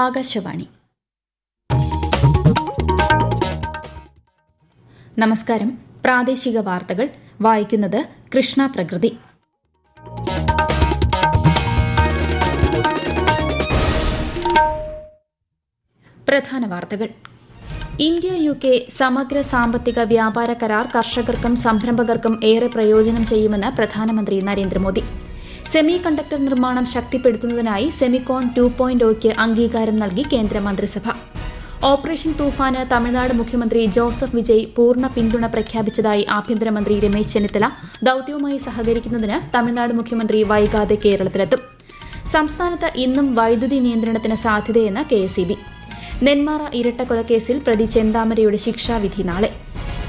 ആകാശവാണി. നമസ്കാരം. പ്രാദേശിക വാർത്തകൾ വായിക്കുന്നത് കൃഷ്ണ പ്രകൃതി. പ്രധാന വാർത്തകൾ. ഇന്ത്യ UK സമഗ്ര സാമ്പത്തിക വ്യാപാര കരാർ കർഷകർക്കും സംരംഭകർക്കും ഏറെ പ്രയോജനം ചെയ്യുമെന്ന് പ്രധാനമന്ത്രി നരേന്ദ്രമോദി. സെമി കണ്ടക്ടർ നിർമ്മാണം ശക്തിപ്പെടുത്തുന്നതിനായി സെമിക്കോൺ 2.0യ്ക്ക് അംഗീകാരം നൽകി കേന്ദ്രമന്ത്രിസഭ. ഓപ്പറേഷൻ തൂഫാന് തമിഴ്നാട് മുഖ്യമന്ത്രി ജോസഫ് വിജയ് പൂർണ്ണ പിന്തുണ പ്രഖ്യാപിച്ചതായി ആഭ്യന്തരമന്ത്രി രമേശ് ചെന്നിത്തല. ദൌത്യവുമായി സഹകരിക്കുന്നതിന് തമിഴ്നാട് മുഖ്യമന്ത്രി വൈകാതെ കേരളത്തിലെത്തും. സംസ്ഥാനത്ത് ഇന്നും വൈദ്യുതി നിയന്ത്രണത്തിന് സാധ്യതയെന്ന് KSEB. നെന്മാറ ഇരട്ടക്കൊലക്കേസിൽ പ്രതി ചെന്താമരയുടെ ശിക്ഷാവിധി നാളെ.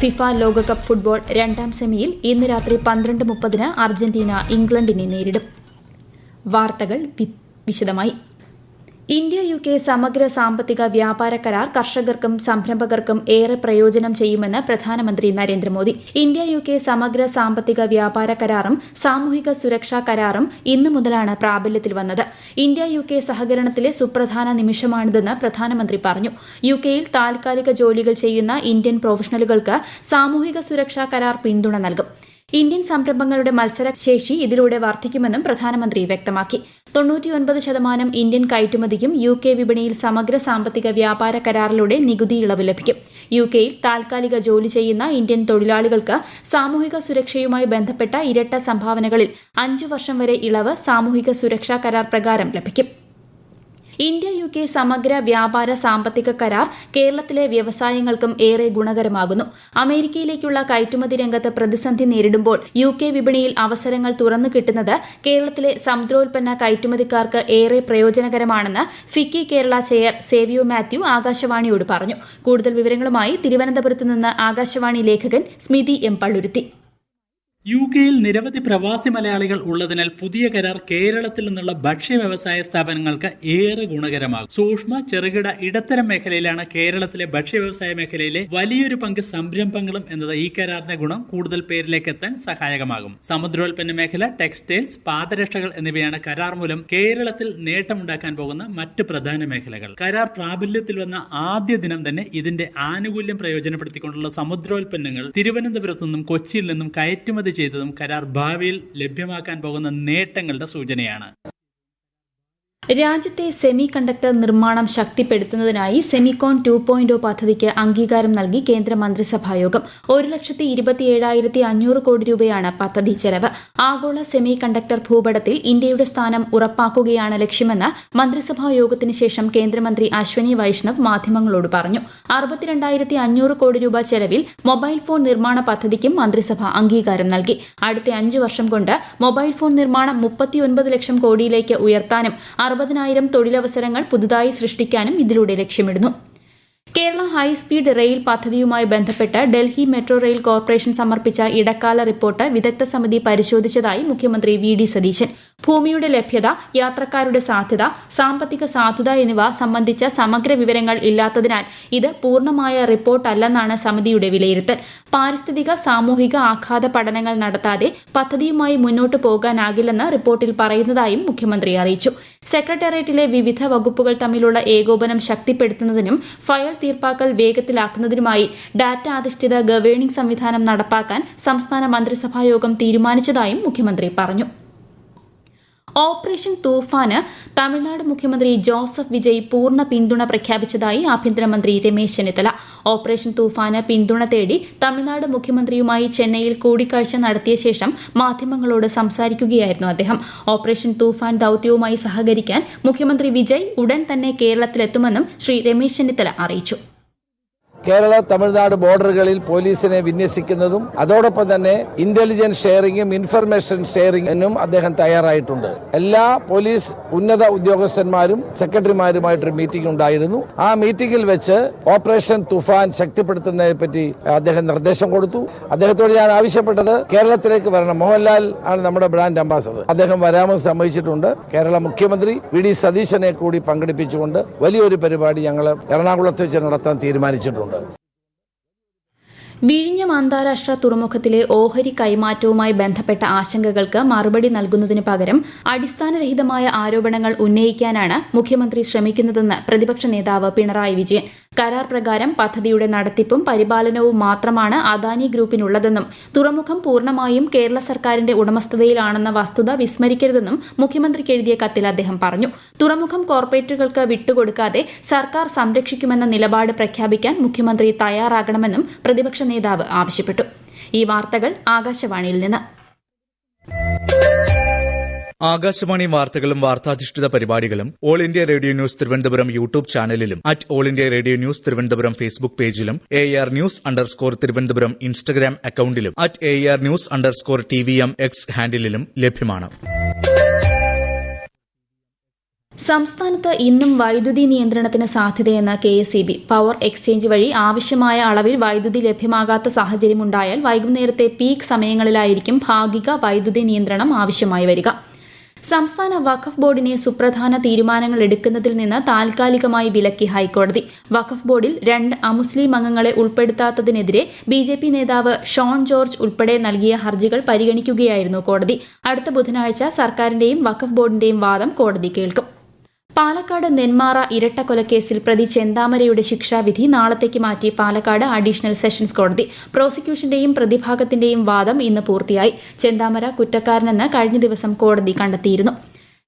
ഫിഫ ലോകകപ്പ് ഫുട്ബോൾ രണ്ടാം സെമിയിൽ ഇന്ന് രാത്രി 12:30 അർജന്റീന ഇംഗ്ലണ്ടിനെ നേരിടും. വാർത്തകൾ വിശദമായി. ഇന്ത്യ UK സമഗ്ര സാമ്പത്തിക വ്യാപാര കരാർ കർഷകർക്കും സംരംഭകർക്കും ഏറെ പ്രയോജനം ചെയ്യുമെന്ന് പ്രധാനമന്ത്രി നരേന്ദ്രമോദി. ഇന്ത്യ UK സമഗ്ര സാമ്പത്തിക വ്യാപാര കരാറും സാമൂഹിക സുരക്ഷാ കരാറും ഇന്നു മുതലാണ് പ്രാബല്യത്തിൽ വന്നത്. ഇന്ത്യ UK സഹകരണത്തിലെ സുപ്രധാന നിമിഷമാണിതെന്ന് പ്രധാനമന്ത്രി പറഞ്ഞു. UKയിൽ താൽക്കാലിക ജോലികൾ ചെയ്യുന്ന ഇന്ത്യൻ പ്രൊഫഷണലുകൾക്ക് സാമൂഹിക സുരക്ഷാ കരാർ പിന്തുണ നൽകും. ഇന്ത്യൻ സംരംഭങ്ങളുടെ മത്സരശേഷി ഇതിലൂടെ വർദ്ധിക്കുമെന്നും പ്രധാനമന്ത്രി വ്യക്തമാക്കി. 99% ഇന്ത്യൻ കയറ്റുമതിക്കും UK വിപണിയിൽ സമഗ്ര സാമ്പത്തിക വ്യാപാര കരാറിലൂടെ നികുതി ഇളവ് ലഭിക്കും. UKയിൽ താൽക്കാലിക ജോലി ചെയ്യുന്ന ഇന്ത്യൻ തൊഴിലാളികൾക്ക് സാമൂഹിക സുരക്ഷയുമായി ബന്ധപ്പെട്ട ഇരട്ട സംഭാവനകളിൽ 5 വർഷം വരെ ഇളവ് സാമൂഹിക സുരക്ഷാ കരാർ പ്രകാരം ലഭിക്കും. ഇന്ത്യ UK സമഗ്ര വ്യാപാര സാമ്പത്തിക കരാർ കേരളത്തിലെ വ്യവസായങ്ങൾക്കും ഏറെ ഗുണകരമാകുന്നു. അമേരിക്കയിലേക്കുള്ള കയറ്റുമതി രംഗത്ത് പ്രതിസന്ധി നേരിടുമ്പോൾ UK വിപണിയിൽ അവസരങ്ങൾ തുറന്നു കിട്ടുന്നത് കേരളത്തിലെ സമുദ്രോൽപ്പന്ന കയറ്റുമതിക്കാർക്ക് ഏറെ പ്രയോജനകരമാണെന്ന് ഫിക്കി കേരള ചെയർ സേവിയോ മാത്യു ആകാശവാണിയോട് പറഞ്ഞു. കൂടുതൽ വിവരങ്ങളുമായി തിരുവനന്തപുരത്ത് നിന്ന് ആകാശവാണി ലേഖകൻ സ്മിതി M. പള്ളുരുത്തി. UKയിൽ നിരവധി പ്രവാസി മലയാളികൾ ഉള്ളതിനാൽ പുതിയ കരാർ കേരളത്തിൽ നിന്നുള്ള ഭക്ഷ്യ വ്യവസായ സ്ഥാപനങ്ങൾക്ക് ഏറെ ഗുണകരമാകും. സൂക്ഷ്മ ചെറുകിട ഇടത്തരം മേഖലയിലാണ് കേരളത്തിലെ ഭക്ഷ്യ വ്യവസായ മേഖലയിലെ വലിയൊരു പങ്ക് സംരംഭങ്ങളും എന്നത് ഈ കരാറിന്റെ ഗുണം കൂടുതൽ പേരിലേക്ക് എത്താൻ സഹായകമാകും. സമുദ്രോൽപ്പന്ന മേഖല, ടെക്സ്റ്റൈൽസ്, പാദരക്ഷകൾ എന്നിവയാണ് കരാർ മൂലം കേരളത്തിൽ നേട്ടമുണ്ടാക്കാൻ പോകുന്ന മറ്റ് പ്രധാന മേഖലകൾ. കരാർ പ്രാബല്യത്തിൽ വന്ന ആദ്യ ദിനം തന്നെ ഇതിന്റെ ആനുകൂല്യം പ്രയോജനപ്പെടുത്തിക്കൊണ്ടുള്ള സമുദ്രോൽപ്പന്നങ്ങൾ തിരുവനന്തപുരത്തു നിന്നും കൊച്ചിയിൽ നിന്നും കയറ്റുമതി ചെയ്തതും കരാർ ഭാവിയിൽ ലഭ്യമാക്കാൻ പോകുന്ന നേട്ടങ്ങളുടെ സൂചനയാണ്. രാജ്യത്തെ സെമി കണ്ടക്ടർ നിർമ്മാണം ശക്തിപ്പെടുത്തുന്നതിനായി സെമിക്കോൺ 2.0 പദ്ധതിക്ക് അംഗീകാരം നൽകി കേന്ദ്ര മന്ത്രിസഭായോഗം. 1,27,500 കോടി രൂപയാണ് പദ്ധതി ചെലവ്. ആഗോള സെമി കണ്ടക്ടർ ഭൂപടത്തിൽ ഇന്ത്യയുടെ സ്ഥാനം ഉറപ്പാക്കുകയാണ് ലക്ഷ്യമെന്ന് മന്ത്രിസഭായോഗത്തിന് ശേഷം കേന്ദ്രമന്ത്രി അശ്വനി വൈഷ്ണവ് മാധ്യമങ്ങളോട് പറഞ്ഞു. 62,500 കോടി രൂപ ചെലവിൽ മൊബൈൽ ഫോൺ നിർമ്മാണ പദ്ധതിക്കും മന്ത്രിസഭ അംഗീകാരം നൽകി. അടുത്ത 5 വർഷം കൊണ്ട് മൊബൈൽ ഫോൺ നിർമ്മാണം 39 ലക്ഷം കോടിയിലേക്ക് ഉയർത്താനും 60,000 തൊഴിലവസരങ്ങൾ പുതുതായി സൃഷ്ടിക്കാനും ഇതിലൂടെ ലക്ഷ്യമിടുന്നു. കേരള ഹൈസ്പീഡ് റെയിൽ പദ്ധതിയുമായി ബന്ധപ്പെട്ട് ഡൽഹി മെട്രോ റെയിൽ കോർപ്പറേഷൻ സമർപ്പിച്ച ഇടക്കാല റിപ്പോർട്ട് വിദഗ്ധ സമിതി പരിശോധിച്ചതായി മുഖ്യമന്ത്രി VD സതീശൻ. ഭൂമിയുടെ ലഭ്യത, യാത്രക്കാരുടെ സാധ്യത, സാമ്പത്തിക സാധുത എന്നിവ സംബന്ധിച്ച സമഗ്ര വിവരങ്ങൾ ഇല്ലാത്തതിനാൽ ഇത് പൂർണ്ണമായ റിപ്പോർട്ടല്ലെന്നാണ് സമിതിയുടെ വിലയിരുത്തൽ. പാരിസ്ഥിതിക സാമൂഹിക ആഘാത പഠനങ്ങൾ നടത്താതെ പദ്ധതിയുമായി മുന്നോട്ടു പോകാനാകില്ലെന്ന് റിപ്പോർട്ടിൽ പറയുന്നതായും മുഖ്യമന്ത്രി അറിയിച്ചു. സെക്രട്ടേറിയറ്റിലെ വിവിധ വകുപ്പുകൾ തമ്മിലുള്ള ഏകോപനം ശക്തിപ്പെടുത്തുന്നതിനും ഫയൽ തീർപ്പാക്കൽ വേഗത്തിലാക്കുന്നതിനുമായി ഡാറ്റ അധിഷ്ഠിത ഗവേണിംഗ് സംവിധാനം നടപ്പാക്കാൻ സംസ്ഥാന മന്ത്രിസഭായോഗം തീരുമാനിച്ചതായും മുഖ്യമന്ത്രി പറഞ്ഞു. ഓപ്പറേഷൻ തൂഫാന് തമിഴ്നാട് മുഖ്യമന്ത്രി ജോസഫ് വിജയ് പൂർണ്ണ പിന്തുണ പ്രഖ്യാപിച്ചതായി ആഭ്യന്തരമന്ത്രി രമേശ് ചെന്നിത്തല. ഓപ്പറേഷൻ തൂഫാന് പിന്തുണ തേടി തമിഴ്നാട് മുഖ്യമന്ത്രിയുമായി ചെന്നൈയിൽ കൂടിക്കാഴ്ച നടത്തിയ ശേഷം മാധ്യമങ്ങളോട് സംസാരിക്കുകയായിരുന്നു അദ്ദേഹം. ഓപ്പറേഷൻ തൂഫാൻ ദൌത്യവുമായി സഹകരിക്കാൻ മുഖ്യമന്ത്രി വിജയ് ഉടൻ തന്നെ കേരളത്തിലെത്തുമെന്നും ശ്രീ രമേശ് ചെന്നിത്തല അറിയിച്ചു. കേരള തമിഴ്നാട് ബോർഡറുകളിൽ പോലീസിനെ വിന്യസിക്കുന്നതും അതോടൊപ്പം തന്നെ ഇന്റലിജൻസ് ഷെയറിംഗും ഇൻഫർമേഷൻ ഷെയറിംഗിനും അദ്ദേഹം തയ്യാറായിട്ടുണ്ട്. എല്ലാ പോലീസ് ഉന്നത ഉദ്യോഗസ്ഥന്മാരും സെക്രട്ടറിമാരുമായിട്ടൊരു മീറ്റിംഗ് ഉണ്ടായിരുന്നു. ആ മീറ്റിംഗിൽ വെച്ച് ഓപ്പറേഷൻ തുഫാൻ ശക്തിപ്പെടുത്തുന്നതിനെ പറ്റി അദ്ദേഹം നിർദ്ദേശം കൊടുത്തു. അദ്ദേഹത്തോട് ഞാൻ ആവശ്യപ്പെട്ടത് കേരളത്തിലേക്ക് വരണം. മോഹൻലാൽ ആണ് നമ്മുടെ ബ്രാൻഡ് അംബാസഡർ. അദ്ദേഹം വരാമെന്ന് സമ്മതിച്ചിട്ടുണ്ട്. കേരള മുഖ്യമന്ത്രി VD സതീശനെ കൂടി പങ്കെടുപ്പിച്ചുകൊണ്ട് വലിയൊരു പരിപാടി ഞങ്ങൾ എറണാകുളത്ത് വെച്ച് നടത്താൻ തീരുമാനിച്ചിട്ടുണ്ട്. വിഴിഞ്ഞം അന്താരാഷ്ട്ര തുറമുഖത്തിലെ ഓഹരി കൈമാറ്റവുമായി ബന്ധപ്പെട്ട ആശങ്കകൾക്ക് മറുപടി നൽകുന്നതിന് പകരം അടിസ്ഥാനരഹിതമായ ആരോപണങ്ങൾ ഉന്നയിക്കാനാണ് മുഖ്യമന്ത്രി ശ്രമിക്കുന്നതെന്ന് പ്രതിപക്ഷ നേതാവ് പിണറായി വിജയൻ. കരാർ പ്രകാരം പദ്ധതിയുടെ നടത്തിപ്പും പരിപാലനവും മാത്രമാണ് അദാനി ഗ്രൂപ്പിനുള്ളതെന്നും തുറമുഖം പൂർണ്ണമായും കേരള സർക്കാരിന്റെ ഉടമസ്ഥതയിലാണെന്ന വസ്തുത വിസ്മരിക്കരുതെന്നും മുഖ്യമന്ത്രിക്ക് എഴുതിയ കത്തിൽ അദ്ദേഹം പറഞ്ഞു. തുറമുഖം കോർപ്പറേറ്റുകൾക്ക് വിട്ടുകൊടുക്കാതെ സർക്കാർ സംരക്ഷിക്കുമെന്ന നിലപാട് പ്രഖ്യാപിക്കാൻ മുഖ്യമന്ത്രി തയ്യാറാകണമെന്നും പ്രതിപക്ഷ നേതാവ് ആവശ്യപ്പെട്ടു. ഈ വാർത്തകൾ ആകാശവാണിയിൽ നിന്ന്. ആകാശവാണി വാർത്തകളും വാർത്താധിഷ്ഠിത പരിപാടികളും all India radio news Thiruvananthapuram YouTube ചാനലിലും @all India radio news Thiruvananthapuram Facebook പേജിലും AR News_ തിരുവനന്തപുരം ഇൻസ്റ്റഗ്രാം അക്കൌണ്ടിലും @AR News_TVM X ഹാൻഡിലും ലഭ്യമാണ്. സംസ്ഥാനത്ത് ഇന്നും വൈദ്യുതി നിയന്ത്രണത്തിന് സാധ്യതയെന്ന് KSEB. പവർ എക്സ്ചേഞ്ച് വഴി ആവശ്യമായ അളവിൽ വൈദ്യുതി ലഭ്യമാകാത്ത സാഹചര്യമുണ്ടായാൽ വൈകുന്നേരത്തെ പീക്ക് സമയങ്ങളിലായിരിക്കും ഭാഗിക വൈദ്യുതി നിയന്ത്രണം ആവശ്യമായി വരിക. സംസ്ഥാന വഖഫ് ബോർഡിനെ സുപ്രധാന തീരുമാനങ്ങൾ എടുക്കുന്നതിൽ നിന്ന് താൽക്കാലികമായി വിലക്കി ഹൈക്കോടതി. വഖഫ് ബോർഡിൽ 2 അമുസ്ലിം അംഗങ്ങളെ ഉൾപ്പെടുത്താത്തതിനെതിരെ BJP നേതാവ് ഷോൺ ജോർജ് ഉൾപ്പെടെ നൽകിയ ഹർജികൾ പരിഗണിക്കുകയായിരുന്നു കോടതി. അടുത്ത ബുധനാഴ്ച സർക്കാരിന്റെയും വഖഫ് ബോർഡിന്റെയും വാദം കോടതി കേൾക്കും. പാലക്കാട് നെന്മാറ ഇരട്ടക്കൊലക്കേസിൽ പ്രതി ചെന്താമരയുടെ ശിക്ഷാവിധി നാളത്തേക്ക് മാറ്റി പാലക്കാട് അഡീഷണൽ സെഷൻസ് കോടതി. പ്രോസിക്യൂഷന്റെയും പ്രതിഭാഗത്തിന്റെയും വാദം ഇന്ന് പൂർത്തിയായി. ചെന്താമര കുറ്റക്കാരനെന്ന് കഴിഞ്ഞ ദിവസം കോടതി കണ്ടെത്തിയിരുന്നു.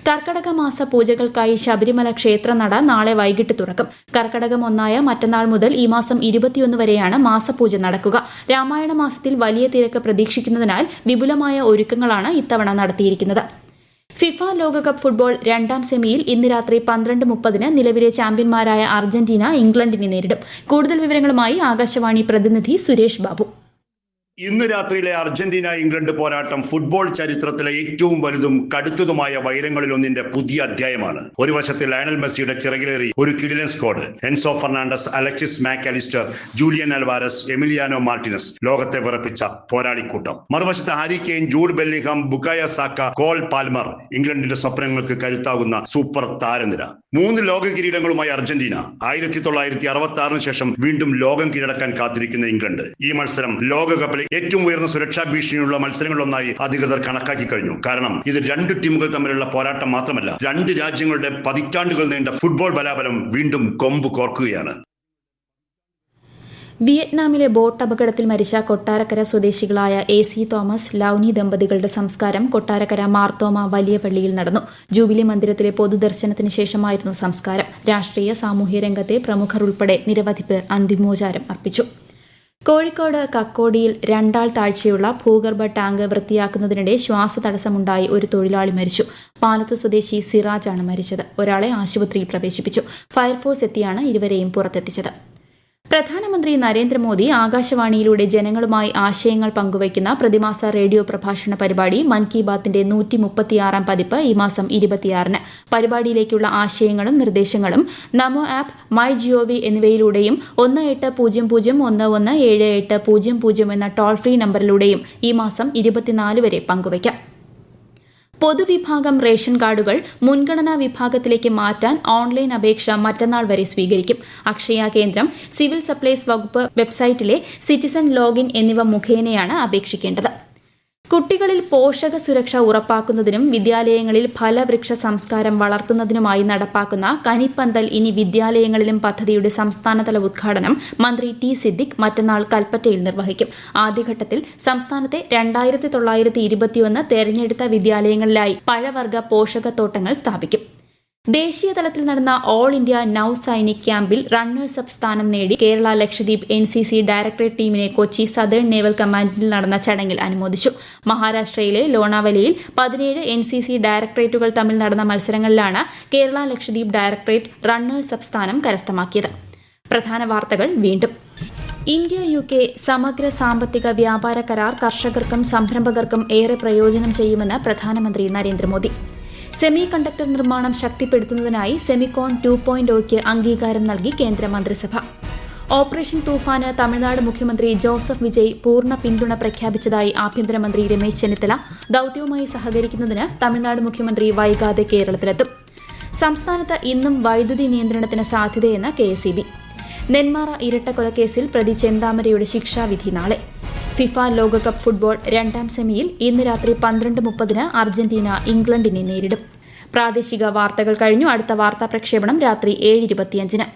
കർക്കടക മാസ പൂജകൾക്കായി ശബരിമല ക്ഷേത്രനട നാളെ വൈകിട്ട് തുറക്കും. കർക്കടകം 1 മറ്റന്നാൾ മുതൽ ഈ മാസം 21 വരെയാണ് മാസപൂജ നടക്കുക. രാമായണ മാസത്തിൽ വലിയ തിരക്ക് പ്രതീക്ഷിക്കുന്നതിനാൽ വിപുലമായ ഒരുക്കങ്ങളാണ് ഇത്തവണ നടത്തിയിരിക്കുന്നത്. ഫിഫ ലോകകപ്പ് ഫുട്ബോൾ 2ാം സെമിയിൽ ഇന്ന് രാത്രി 12:30 നിലവിലെ ചാമ്പ്യന്മാരായ അർജന്റീന ഇംഗ്ലണ്ടിനെ നേരിടും. കൂടുതൽ വിവരങ്ങളുമായി ആകാശവാണി പ്രതിനിധി സുരേഷ് ബാബു. ഇന്ന് രാത്രിയിലെ അർജന്റീന ഇംഗ്ലണ്ട് പോരാട്ടം ഫുട്ബോൾ ചരിത്രത്തിലെ ഏറ്റവും വലുതും കടുത്തതുമായ വൈരങ്ങളിലൊന്നിന്റെ പുതിയ അധ്യായമാണ്. ഒരു വശത്ത് ലയണൽ മെസ്സിയുടെ ചിറകിലേറി ഒരു കിടിലൻ squad. Enzo Fernandez, Alexis Mac Allister, Julian Alvarez, Emiliano Martinez, ലോകത്തെ വിറപ്പിച്ച പോരാളിക്കൂട്ടം. മറുവശത്ത് Harry Kane, Jude Bellingham, Bukayo Saka, Cole Palmer, ഇംഗ്ലണ്ടിന്റെ സ്വപ്നങ്ങൾക്ക് കരുത്താകുന്ന സൂപ്പർ താരനിര. 3 ലോക കിരീടങ്ങളുമായി അർജന്റീന. 1966 ശേഷം വീണ്ടും ലോകം കീഴടക്കാൻ കാത്തിരിക്കുന്ന ഇംഗ്ലണ്ട്. ഈ മത്സരം ലോകകപ്പിലെ ഏറ്റവും ഉയർന്ന സുരക്ഷാ ഭീഷണിയുള്ള മത്സരങ്ങളിലൊന്നായി അധികൃതർ കണക്കാക്കി കഴിഞ്ഞു. കാരണം ഇത് 2 ടീമുകൾ തമ്മിലുള്ള പോരാട്ടം മാത്രമല്ല, 2 രാജ്യങ്ങളുടെ പതിറ്റാണ്ടുകൾ നീണ്ട ഫുട്ബോൾ ബലാബലം വീണ്ടും കൊമ്പ് കോർക്കുകയാണ്. വിയറ്റ്നാമിലെ ബോട്ട് അപകടത്തിൽ മരിച്ച കൊട്ടാരക്കര സ്വദേശികളായ AC തോമസ്, ലൌനി ദമ്പതികളുടെ സംസ്കാരം കൊട്ടാരക്കര മാർത്തോമ വലിയ പള്ളിയിൽ നടന്നു. ജൂബിലി മന്ദിരത്തിലെ പൊതുദർശനത്തിന് ശേഷമായിരുന്നു സംസ്കാരം. രാഷ്ട്രീയ സാമൂഹ്യ രംഗത്തെ പ്രമുഖർ ഉൾപ്പെടെ നിരവധി പേർ അന്തിമോപചാരം അർപ്പിച്ചു. കോഴിക്കോട് കക്കോടിയിൽ 2 ആൾ താഴ്ചയുള്ള ഭൂഗർഭ ടാങ്ക് വൃത്തിയാക്കുന്നതിനിടെ ശ്വാസതടസ്സമുണ്ടായി ഒരു തൊഴിലാളി മരിച്ചു. പാലത്ത് സ്വദേശി സിറാജാണ് മരിച്ചത്. ഒരാളെ ആശുപത്രിയിൽ പ്രവേശിപ്പിച്ചു. ഫയർഫോഴ്സ് എത്തിയാണ് ഇരുവരെയും പുറത്തെത്തിച്ചത്. പ്രധാനമന്ത്രി നരേന്ദ്രമോദി ആകാശവാണിയിലൂടെ ജനങ്ങളുമായി ആശയങ്ങൾ പങ്കുവയ്ക്കുന്ന പ്രതിമാസ റേഡിയോ പ്രഭാഷണ പരിപാടി മൻ കി ബാത്തിന്റെ 136ാം പതിപ്പ് ഈ മാസം 26-ന്. പരിപാടിയിലേക്കുള്ള ആശയങ്ങളും നിർദ്ദേശങ്ങളും നമോ ആപ്പ്, മൈ GOV എന്നിവയിലൂടെയും 1800117800 എന്ന ടോൾ ഫ്രീ നമ്പറിലൂടെയും ഈ മാസം 24 വരെ പങ്കുവയ്ക്കാം. പൊതുവിഭാഗം റേഷൻ കാർഡുകൾ മുൻഗണനാ വിഭാഗത്തിലേക്ക് മാറ്റാൻ ഓൺലൈൻ അപേക്ഷ മറ്റന്നാൾ വരെ സ്വീകരിക്കും. അക്ഷയ കേന്ദ്രം, സിവിൽ സപ്ലൈസ് വകുപ്പ് വെബ്സൈറ്റിലെ സിറ്റിസൺ ലോഗിൻ എന്നിവ മുഖേനയാണ് അപേക്ഷിക്കേണ്ടത്. കുട്ടികളിൽ പോഷക സുരക്ഷ ഉറപ്പാക്കുന്നതിനും വിദ്യാലയങ്ങളിൽ ഫലവൃക്ഷ സംസ്കാരം വളർത്തുന്നതിനുമായി നടപ്പാക്കുന്ന കനിപ്പന്തൽ ഇനി വിദ്യാലയങ്ങളിലും പദ്ധതിയുടെ സംസ്ഥാനതല ഉദ്ഘാടനം മന്ത്രി T. സിദ്ദിഖ് മറ്റന്നാൾ കൽപ്പറ്റയിൽ നിർവഹിക്കും. ആദ്യഘട്ടത്തിൽ സംസ്ഥാനത്തെ 2921 തെരഞ്ഞെടുത്ത വിദ്യാലയങ്ങളിലായി പഴവർഗ പോഷകത്തോട്ടങ്ങൾ സ്ഥാപിക്കും. ദേശീയ തലത്തിൽ നടന്ന ഓൾ ഇന്ത്യ നൌ സൈനിക് ക്യാമ്പിൽ റണ്ണേഴ്സ് അപ്പ് സ്ഥാനം നേടി കേരള ലക്ഷദ്വീപ് NCC ഡയറക്ടറേറ്റ് ടീമിനെ കൊച്ചി സദേൺ നേവൽ കമാൻഡിൽ നടന്ന ചടങ്ങിൽ അനുമോദിച്ചു. മഹാരാഷ്ട്രയിലെ ലോണാവലിയിൽ 17 NCC ഡയറക്ടറേറ്റുകൾ തമ്മിൽ നടന്ന മത്സരങ്ങളിലാണ് Kerala Lakshadweep directorate runners up സ്ഥാനം കരസ്ഥമാക്കിയത്. പ്രധാന വാർത്തകൾ വീണ്ടും. ഇന്ത്യ UK സമഗ്ര സാമ്പത്തിക വ്യാപാര കരാർ കർഷകർക്കും സംരംഭകർക്കും ഏറെ പ്രയോജനം ചെയ്യുമെന്ന് പ്രധാനമന്ത്രി നരേന്ദ്രമോദി. സെമി കണ്ടക്ടർ നിർമ്മാണം ശക്തിപ്പെടുത്തുന്നതിനായി സെമിക്കോൺ 2.0യ്ക്ക് അംഗീകാരം നൽകി കേന്ദ്രമന്ത്രിസഭ. ഓപ്പറേഷൻ തൂഫാന് തമിഴ്നാട് മുഖ്യമന്ത്രി ജോസഫ് വിജയ് പൂർണ്ണ പിന്തുണ പ്രഖ്യാപിച്ചതായി ആഭ്യന്തരമന്ത്രി രമേശ് ചെന്നിത്തല. ദൌത്യവുമായി സഹകരിക്കുന്നതിന് തമിഴ്നാട് മുഖ്യമന്ത്രി വൈകാതെ കേരളത്തിലെത്തും. സംസ്ഥാനത്ത് ഇന്നും വൈദ്യുതി നിയന്ത്രണത്തിന് സാധ്യതയെന്ന് KSEB. നെന്മാറ ഇരട്ടക്കൊലക്കേസിൽ പ്രതി ചെന്താമരയുടെ ശിക്ഷാവിധി നാളെ. ഫിഫ ലോകകപ്പ് ഫുട്ബോൾ രണ്ടാം സെമിയിൽ ഇന്ന് രാത്രി 12:30 അർജന്റീന ഇംഗ്ലണ്ടിനെ നേരിടും. പ്രാദേശിക വാർത്തകൾ കഴിഞ്ഞു. അടുത്ത വാർത്താ പ്രക്ഷേപണം രാത്രി 7:25.